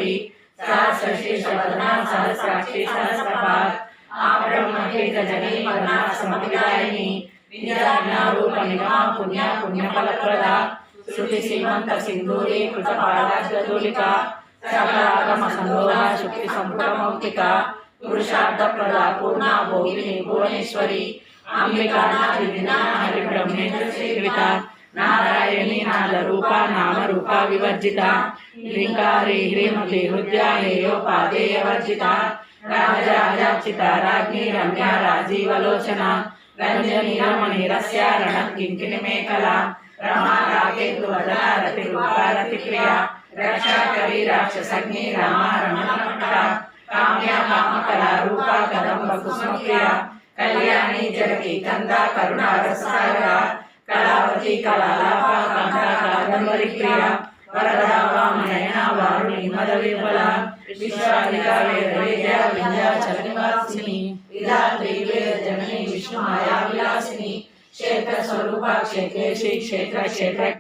सरस्वती सहस्रशीर्षवदना सहस्राक्षी सहस्रपाद आब्रह्मकेत जनी वदना समविदायिनी निजाज्ञारूप निगमा पुण्य पुण्यफलप्रदा श्रुति सीमंत सिंधूरी कृतपादाग्रदूलिका सकलागम संदोहा शुक्ति संपुटमौक्तिका पुरुषार्थ प्रदा पूर्णा भोगिनी भुवनेश्वरी अंबिकानादिना हरिब्रह्मेन्द्र सेविता नारायणी नादरूपा नामरूपा विवर्जिता ह्रींकारी ह्रीमती हृद्या हेयोपादेयवर्जिता राजाचिता राज्ञी रम्या राजीवलोचना रंजनी रमणीरस्या रणकिंकिणीमेखला रमा रागेन्दुवदना रतिरूपा रतिप्रिया रक्षाकरी राक्षसग्नि रमा रमणमट्टा काम्या कामकला रूपा कदम्ब कुसुमप्रिया कल्याणी जगती कंदा करुणा रससागरा कलावती कलालापा कांता कादंबरी प्रिया वरदा वामनयना वारुणी मदविफला विश्वादिका वेदवेद्या विंध्याचलनिवासिनी विधात्री वेदजननी विष्णुमाया विलासिनी क्षेत्र स्वरूपा क्षेत्रेशी क्षेत्र